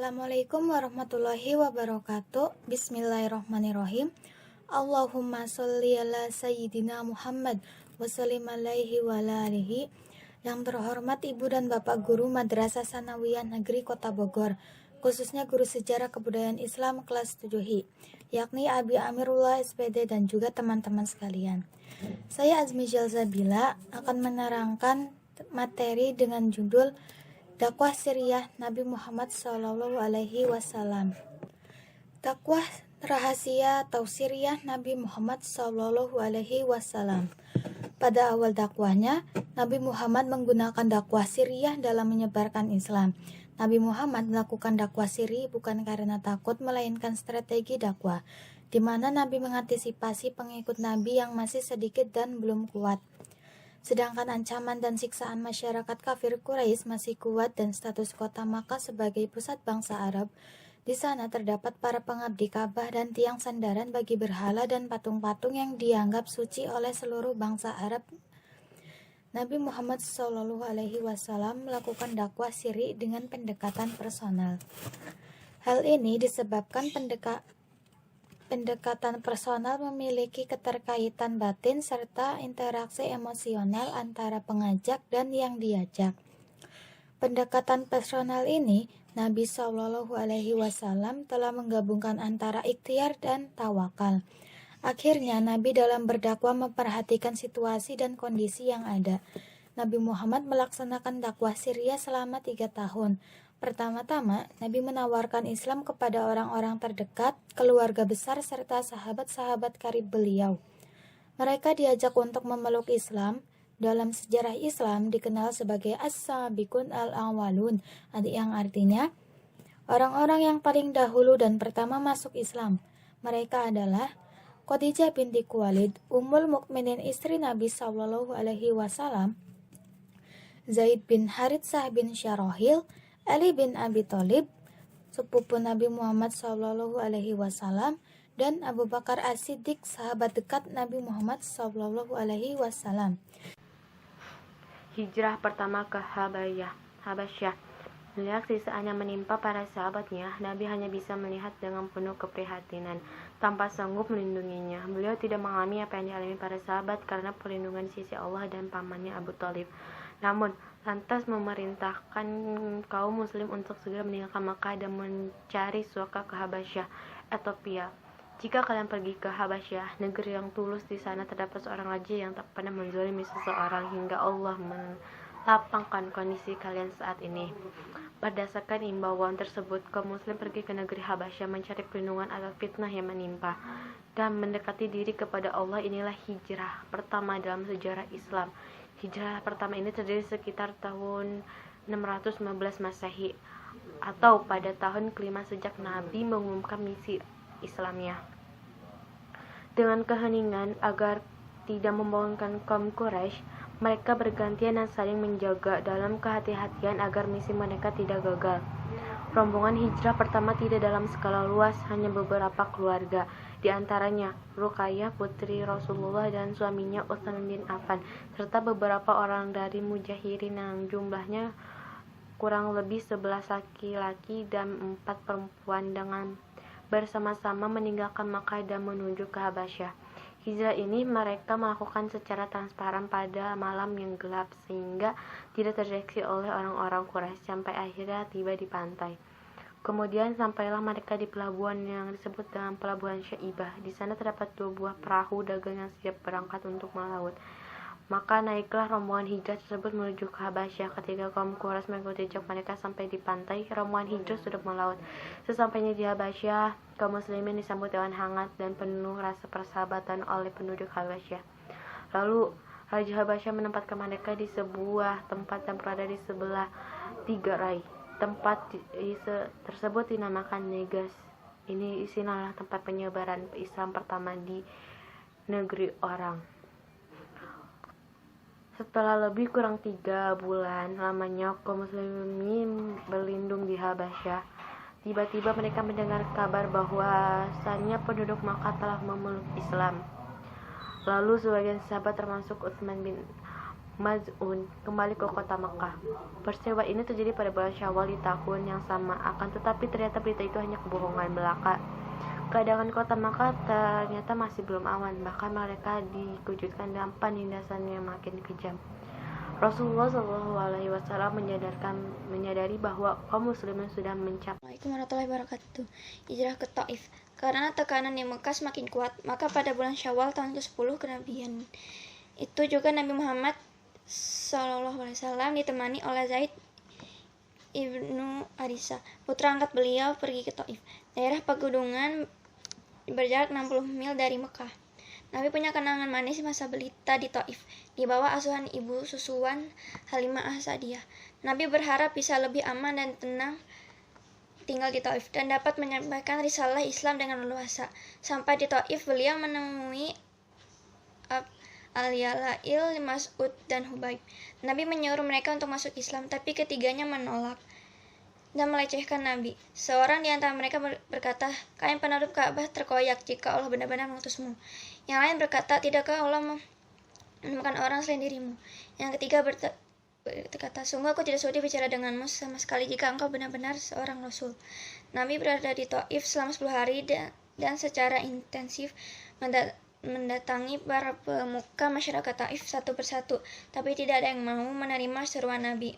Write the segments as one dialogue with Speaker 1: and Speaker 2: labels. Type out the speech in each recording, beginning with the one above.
Speaker 1: Assalamualaikum warahmatullahi wabarakatuh. Bismillahirrahmanirrahim. Allahumma sholli ala sayyidina Muhammad wa sallim alaihi wa ala alihi. Yang terhormat Ibu dan Bapak Guru Madrasah Sanawiyah Negeri Kota Bogor, khususnya Guru Sejarah Kebudayaan Islam kelas 7HI, yakni Abi Amirullah SPD dan juga teman-teman sekalian. Saya Azmi Jalzabila akan menerangkan materi dengan judul Dakwah Siriyah Nabi Muhammad SAW. Dakwah rahasia atau siriyah Nabi Muhammad SAW. Pada awal dakwahnya, Nabi Muhammad menggunakan dakwah siriyah dalam menyebarkan Islam. Nabi Muhammad melakukan dakwah siri bukan karena takut, melainkan strategi dakwah, di mana Nabi mengantisipasi pengikut Nabi yang masih sedikit dan belum kuat. Sedangkan ancaman dan siksaan masyarakat kafir Quraisy masih kuat dan status kota Makkah sebagai pusat bangsa Arab. Di sana terdapat para pengabdi Ka'bah dan tiang sandaran bagi berhala dan patung-patung yang dianggap suci oleh seluruh bangsa Arab. Nabi Muhammad SAW melakukan dakwah siri dengan pendekatan personal. Hal ini disebabkan pendekatan personal memiliki keterkaitan batin serta interaksi emosional antara pengajak dan yang diajak. Pendekatan personal ini, Nabi SAW telah menggabungkan antara ikhtiar dan tawakal. Akhirnya, Nabi dalam berdakwah memperhatikan situasi dan kondisi yang ada. Nabi Muhammad melaksanakan dakwah siriyah selama 3 tahun. Pertama-tama, Nabi menawarkan Islam kepada orang-orang terdekat, keluarga besar, serta sahabat-sahabat karib beliau. Mereka diajak untuk memeluk Islam. Dalam sejarah Islam dikenal sebagai As-Sabiqun Al-Awwalun, yang artinya orang-orang yang paling dahulu dan pertama masuk Islam. Mereka adalah Khadijah binti Khuwailid, Ummul Mukminin istri Nabi SAW, Zaid bin Haritsah bin Syarahil, Ali bin Abi Thalib, sepupu Nabi Muhammad SAW, dan Abu Bakar As-Siddiq, sahabat dekat Nabi Muhammad SAW.
Speaker 2: Hijrah pertama ke Habasyah. Melihat siksaan yang menimpa para sahabatnya, Nabi hanya bisa melihat dengan penuh keprihatinan, tanpa sanggup melindunginya. Beliau tidak mengalami apa yang dialami para sahabat karena perlindungan sisi Allah dan pamannya Abu Thalib. Namun, lantas memerintahkan kaum muslim untuk segera meninggalkan Makkah dan mencari suaka ke Habasyah, Ethiopia. Jika kalian pergi ke Habasyah, negeri yang tulus, di sana terdapat seorang raja yang tak pernah menzalimi seseorang hingga Allah melapangkan kondisi kalian saat ini. Berdasarkan imbauan tersebut, kaum muslim pergi ke negeri Habasyah mencari perlindungan atas fitnah yang menimpa dan mendekati diri kepada Allah. Inilah hijrah pertama dalam sejarah Islam. Hijrah pertama ini terjadi sekitar tahun 615 Masehi atau pada tahun kelima sejak Nabi mengumumkan misi Islamnya. Dengan keheningan agar tidak membohongkan kaum Quraisy, mereka bergantian dan saling menjaga dalam kehati-hatian agar misi mereka tidak gagal. Rombongan hijrah pertama tidak dalam skala luas, hanya beberapa keluarga, di antaranya Ruqayyah putri Rasulullah dan suaminya Utsman bin Affan, serta beberapa orang dari Muhajirin yang jumlahnya kurang lebih 11 laki-laki dan 4 perempuan, dengan bersama-sama meninggalkan Makkah dan menuju ke Habasyah. Hijrah ini mereka melakukan secara transparan pada malam yang gelap sehingga tidak terdeteksi oleh orang-orang Quraisy sampai akhirnya tiba di pantai. Kemudian sampailah mereka di pelabuhan yang disebut dengan Pelabuhan Syaibah. Di sana terdapat 2 buah perahu dagang yang siap berangkat untuk melaut. Maka naiklah rombongan hijrah tersebut menuju ke Habasyah. Ketika kaum Quraisy mengikuti jejak mereka sampai di pantai, rombongan hijrah sudah melaut. Sesampainya di Habasyah, kaum muslimin disambut dengan hangat dan penuh rasa persahabatan oleh penduduk Habasyah. Lalu Raja Habasyah menempatkan mereka di sebuah tempat yang berada di sebelah 3 rai. Tempat tersebut dinamakan Negas. Ini isinalah tempat penyebaran Islam pertama di negeri orang. Setelah lebih kurang 3 bulan lamanya kaum muslimin berlindung di Habasyah, tiba-tiba mereka mendengar kabar bahwasannya penduduk Makkah telah memeluk Islam. Lalu sebagian sahabat termasuk Utsman bin Maz'un kembali ke kota Mekah. Peristiwa ini terjadi pada bulan Syawal di tahun yang sama, akan tetapi ternyata berita itu hanya kebohongan belaka. Keadaan kota Makkah ternyata masih belum aman, bahkan mereka dikejutkan dengan penindasan yang makin kejam. Rasulullah SAW menyadari bahwa kaum muslimin sudah mencapai.
Speaker 3: Assalamualaikum warahmatullahi wabarakatuh. Hijrah ke Taif. Karena tekanan di Mekah semakin kuat, maka pada bulan Syawal tahun ke-10 kenabian itu juga Nabi Muhammad SAW ditemani oleh Zaid ibnu Harithah, putra angkat beliau, pergi ke Taif, daerah pegunungan berjarak 60 mil dari Mekah. Nabi punya kenangan manis masa balita di Taif, di bawah asuhan ibu susuan Halimah As-Sa'diyah. Nabi berharap bisa lebih aman dan tenang tinggal di Taif dan dapat menyampaikan risalah Islam dengan leluasa. Sampai di Taif, beliau menemui Al-Yalail, Mas'ud, dan Hubaib. Nabi menyuruh mereka untuk masuk Islam, tapi ketiganya menolak dan melecehkan Nabi. Seorang di antara mereka berkata, "Kalian penduduk Ka'bah terkoyak jika Allah benar-benar mengutusmu." Yang lain berkata, "Tidakkah Allah menemukan orang selain dirimu?" Yang ketiga berkata, "Sungguh aku tidak sudi bicara denganmu sama sekali jika engkau benar-benar seorang Rasul." Nabi berada di Taif selama 10 hari dan secara intensif mendatangi para pemuka masyarakat Taif satu persatu, tapi tidak ada yang mau menerima seruan Nabi.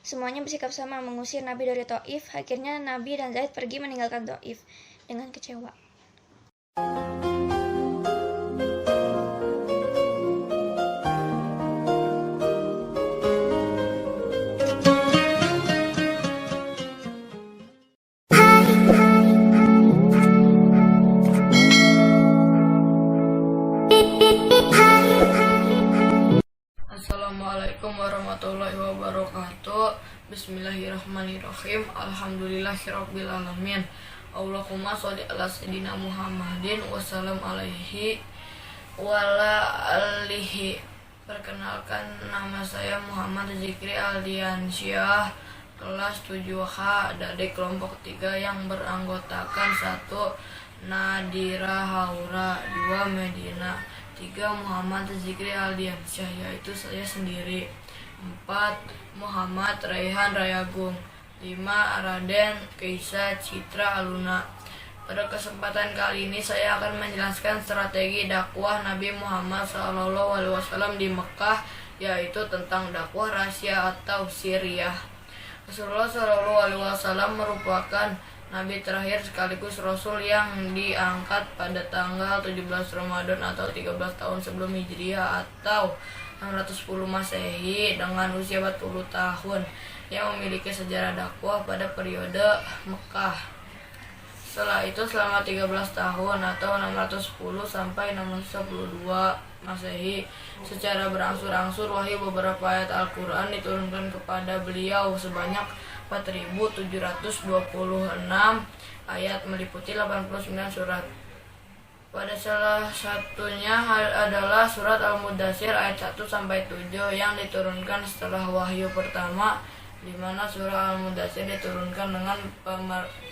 Speaker 3: Semuanya bersikap sama mengusir Nabi dari Taif. Akhirnya Nabi dan Zaid pergi meninggalkan Taif dengan kecewa.
Speaker 4: Assalamualaikum warahmatullahi wabarakatuh. Bismillahirrahmanirrahim. Alhamdulillahirabbil alamin. Allahumma sholli ala sayyidina Muhammadin wasallam alaihi wala alihi. Perkenalkan, nama saya Muhammad Zikri Aldiansyah, kelas 7H dari kelompok 3 yang beranggotakan 1. Nadira Haura, 2. Medina, 3. Muhammad Zikri Aldiansyah, yaitu saya sendiri, 4. Muhammad Raihan Rayagung, 5. Raden Keisa Citra Aluna. Pada kesempatan kali ini saya akan menjelaskan strategi dakwah Nabi Muhammad SAW di Mekah, yaitu tentang dakwah rahasia atau sirriyah. Rasulullah SAW merupakan Nabi terakhir sekaligus Rasul yang diangkat pada tanggal 17 Ramadan atau 13 tahun sebelum Hijriah atau 610 Masehi dengan usia 40 tahun, yang memiliki sejarah dakwah pada periode Mekah. Setelah itu selama 13 tahun atau 610 sampai 612 Masehi, secara berangsur-angsur wahyu beberapa ayat Al-Quran diturunkan kepada beliau sebanyak 4.726 ayat meliputi 89 surat. Pada salah satunya adalah surat Al-Mudaththir ayat 1-7 yang diturunkan setelah wahyu pertama, di mana surah Al-Mudaththir diturunkan dengan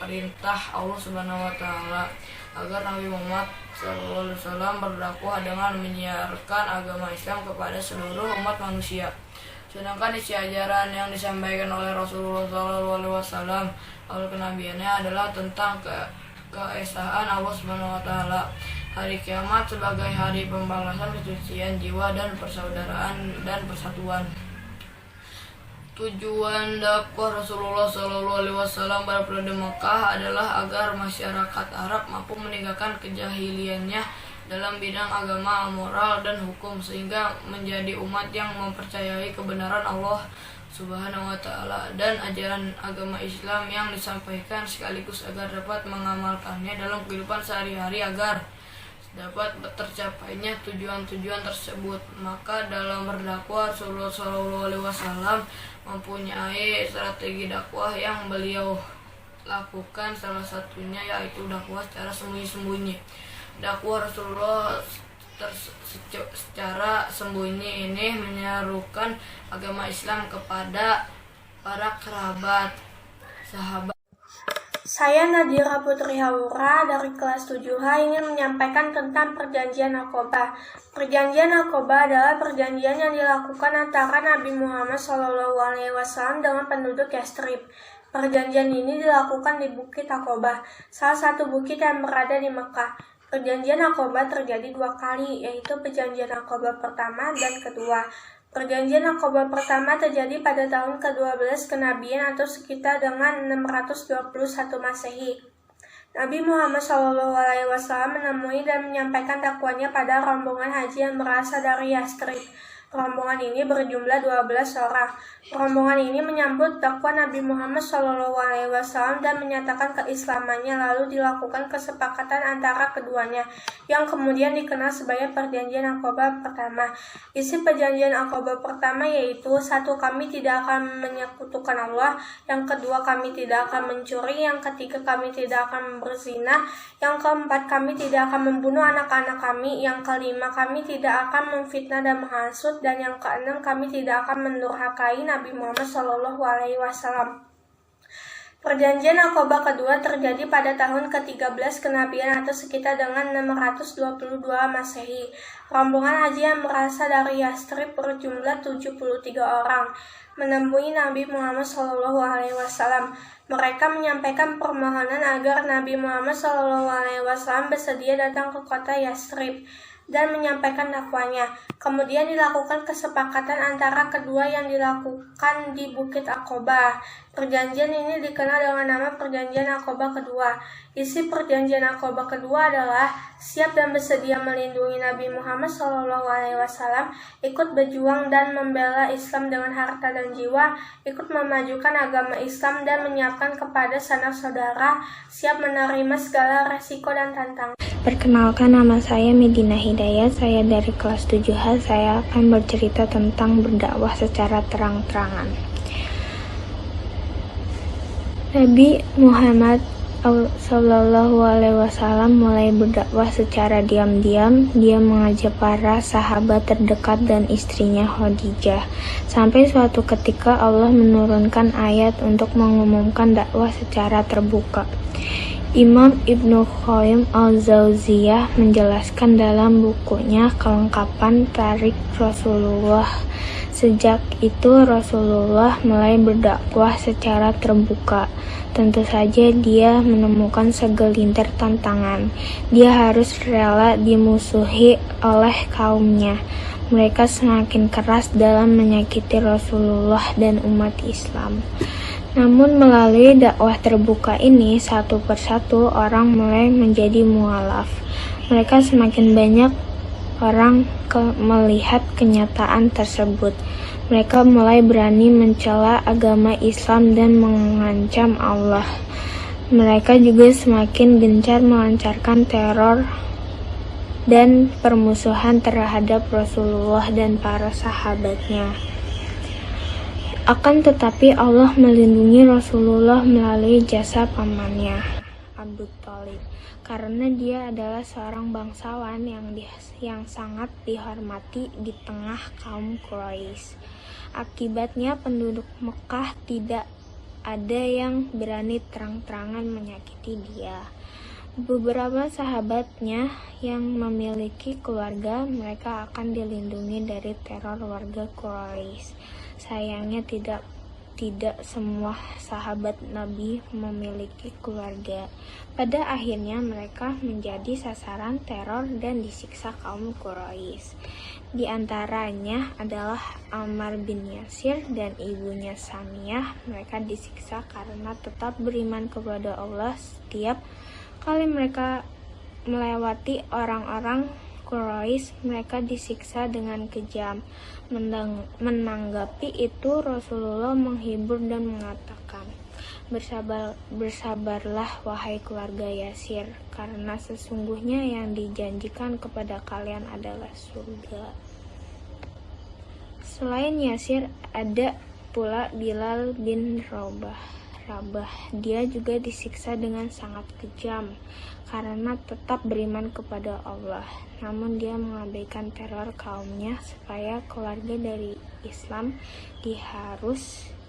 Speaker 4: perintah Allah Subhanahu wa taala agar Nabi Muhammad SAW berdakwah dengan menyiarkan agama Islam kepada seluruh umat manusia. Sedangkan isi ajaran yang disampaikan oleh Rasulullah SAW awal kenabiannya adalah tentang keesaan Allah Subhanahu wa taala, hari kiamat sebagai hari pembalasan kesucian jiwa dan persaudaraan dan persatuan. Tujuan dakwah Rasulullah SAW pada periode Mekah adalah agar masyarakat Arab mampu meninggalkan kejahiliannya dalam bidang agama, moral, dan hukum, sehingga menjadi umat yang mempercayai kebenaran Allah Subhanahu wa taala dan ajaran agama Islam yang disampaikan, sekaligus agar dapat mengamalkannya dalam kehidupan sehari-hari agar dapat tercapainya tujuan-tujuan tersebut. Maka dalam berdakwah Rasulullah SAW mempunyai strategi dakwah yang beliau lakukan, salah satunya yaitu dakwah secara sembunyi-sembunyi. Dakwah Rasulullah secara sembunyi ini menyerukan agama Islam kepada para kerabat, sahabat.
Speaker 5: Saya Nadira Putri Haura dari kelas 7H ingin menyampaikan tentang Perjanjian Aqobah. Perjanjian Aqobah adalah perjanjian yang dilakukan antara Nabi Muhammad SAW dengan penduduk Yastrib. Perjanjian ini dilakukan di Bukit Aqobah, salah satu bukit yang berada di Mekah. Perjanjian Aqobah terjadi 2 kali, yaitu Perjanjian Aqobah pertama dan kedua. Perjanjian Aqobah pertama terjadi pada tahun ke-12 kenabian atau sekitar dengan 621 Masehi. Nabi Muhammad SAW menemui dan menyampaikan dakwahnya pada rombongan haji yang berasal dari Yastrib. Rombongan ini berjumlah 12 orang. Rombongan ini menyambut dakwah Nabi Muhammad SAW dan menyatakan keislamannya, lalu dilakukan kesepakatan antara keduanya yang kemudian dikenal sebagai Perjanjian Aqobah pertama. Isi Perjanjian Aqobah pertama yaitu: 1. Kami tidak akan menyekutukan Allah. Yang kedua, kami tidak akan mencuri. Yang ketiga, kami tidak akan berzina. Yang keempat, kami tidak akan membunuh anak-anak kami. Yang kelima, kami tidak akan memfitnah dan menghasut. Dan yang keenam, kami tidak akan mendurhakai Nabi Muhammad SAW. Perjanjian Aqobah kedua terjadi pada tahun ke-13 kenabian atau sekitar dengan 622 Masehi. Rombongan haji yang berasal dari Yastrib berjumlah 73 orang menemui Nabi Muhammad SAW. Mereka menyampaikan permohonan agar Nabi Muhammad SAW bersedia datang ke kota Yastrib dan menyampaikan dakwahnya. Kemudian dilakukan kesepakatan antara kedua yang dilakukan di Bukit Aqobah. Perjanjian ini dikenal dengan nama Perjanjian Aqobah kedua. Isi Perjanjian Aqobah kedua adalah siap dan bersedia melindungi Nabi Muhammad SAW, ikut berjuang dan membela Islam dengan harta dan jiwa, ikut memajukan agama Islam dan menyiapkan kepada sanak saudara, siap menerima segala resiko dan tantangan.
Speaker 6: Perkenalkan, nama saya Medina Hidayat, saya dari kelas 7H. Saya akan bercerita tentang berdakwah secara terang-terangan. Nabi Muhammad SAW mulai berdakwah secara diam-diam. Dia mengajak para sahabat terdekat dan istrinya Khadijah. Sampai suatu ketika Allah menurunkan ayat untuk mengumumkan dakwah secara terbuka. Imam Ibnu Qayyim al-Jauziyah menjelaskan dalam bukunya Kelengkapan Tarik Rasulullah. Sejak itu Rasulullah mulai berdakwah secara terbuka. Tentu saja dia menemukan segelintir tantangan. Dia harus rela dimusuhi oleh kaumnya. Mereka semakin keras dalam menyakiti Rasulullah dan umat Islam. Namun melalui dakwah terbuka ini, satu persatu orang mulai menjadi mualaf. Mereka semakin banyak orang melihat kenyataan tersebut. Mereka mulai berani mencela agama Islam dan mengancam Allah. Mereka juga semakin gencar melancarkan teror dan permusuhan terhadap Rasulullah dan para sahabatnya. Akan tetapi Allah melindungi Rasulullah melalui jasa pamannya, Abu Thalib, karena dia adalah seorang bangsawan yang sangat dihormati di tengah kaum Quraisy. Akibatnya penduduk Mekah tidak ada yang berani terang-terangan menyakiti dia. Beberapa sahabatnya yang memiliki keluarga, mereka akan dilindungi dari teror warga Quraisy. Sayangnya tidak semua sahabat Nabi memiliki keluarga. Pada akhirnya mereka menjadi sasaran teror dan disiksa kaum Quraisy. Di antaranya adalah Ammar bin Yasir dan ibunya Samiyah. Mereka disiksa karena tetap beriman kepada Allah. Setiap kali mereka melewati orang-orang Quraisy, mereka disiksa dengan kejam. Menanggapi itu, Rasulullah menghibur dan mengatakan, Bersabarlah wahai keluarga Yasir, karena sesungguhnya yang dijanjikan kepada kalian adalah surga. Selain Yasir, ada pula Bilal bin Rabah. Dia juga disiksa dengan sangat kejam karena tetap beriman kepada Allah. Namun dia mengabaikan teror kaumnya supaya keluarga dari Islam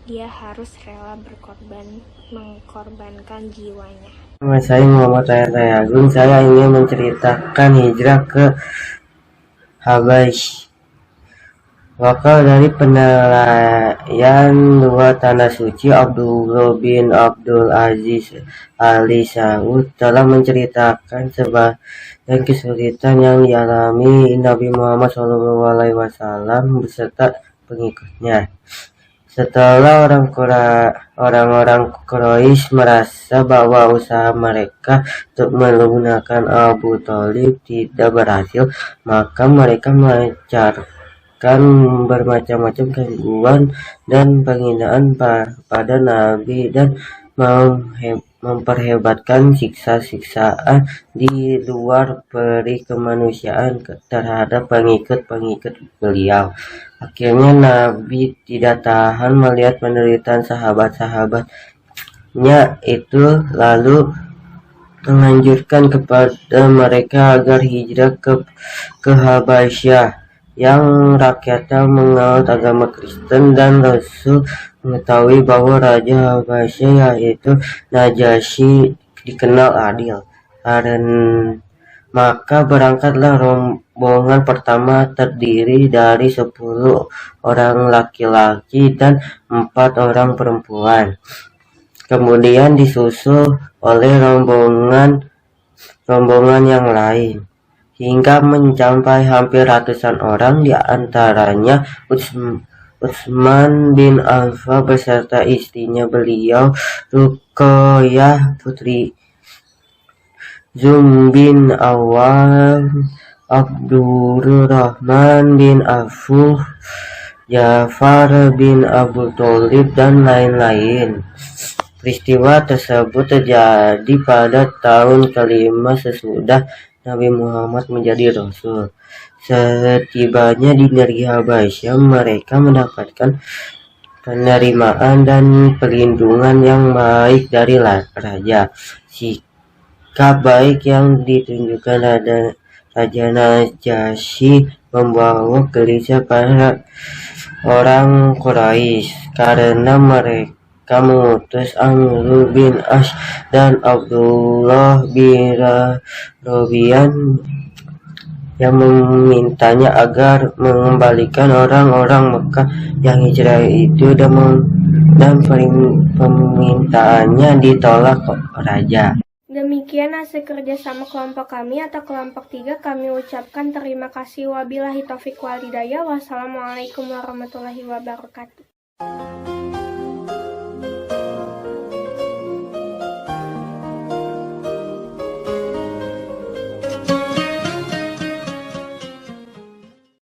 Speaker 6: dia harus rela mengkorbankan jiwanya.
Speaker 7: Nama saya Muhammad Agung. Saya ingin menceritakan hijrah ke Habasyah. Wakil dari penilaian dua tanah suci Abdullah bin Abdul Aziz Ali Saud telah menceritakan sebagian kesulitan yang dialami Nabi Muhammad SAW beserta pengikutnya. Setelah orang-orang Quraisy merasa bahwa usaha mereka untuk melunakkan Abu Thalib tidak berhasil, maka mereka melancarkan bermacam-macam gangguan dan penghinaan pada Nabi dan memperhebatkan siksa-siksaan di luar peri kemanusiaan terhadap pengikut-pengikut beliau. Akhirnya Nabi tidak tahan melihat penderitaan sahabat-sahabatnya itu, lalu menganjurkan kepada mereka agar hijrah ke Habasyah yang rakyatnya menganut agama Kristen, dan Rasul mengetahui bahwa Raja Habasyah yaitu Najasyi dikenal adil. Maka berangkatlah rombongan pertama terdiri dari 10 orang laki-laki dan 4 orang perempuan. Kemudian disusul oleh rombongan yang lain, hingga mencapai hampir ratusan orang, di antaranya Utsman bin Affan beserta istrinya beliau, Ruqayyah putri bin Awam, Abdurrahman bin Auf, Ja'far bin Abu Thalib, dan lain-lain. Peristiwa tersebut terjadi pada tahun kelima sesudah Nabi Muhammad menjadi Rasul. Setibanya di negeri Habasyah, mereka mendapatkan penerimaan dan perlindungan yang baik dari raja. Sikap baik yang ditunjukkan Raja Najasyi membawa gelisah para orang Quraisy, karena mereka mengutus Amr bin As dan Abdullah bin Rabi'ah yang memintanya agar mengembalikan orang-orang Mekah yang hijrah itu, dan permintaannya ditolak raja.
Speaker 5: Demikian hasil kerjasama kelompok kami atau kelompok 3. Kami ucapkan terima kasih. Wabillahi taufiq wal hidayah. Wassalamualaikum warahmatullahi wabarakatuh.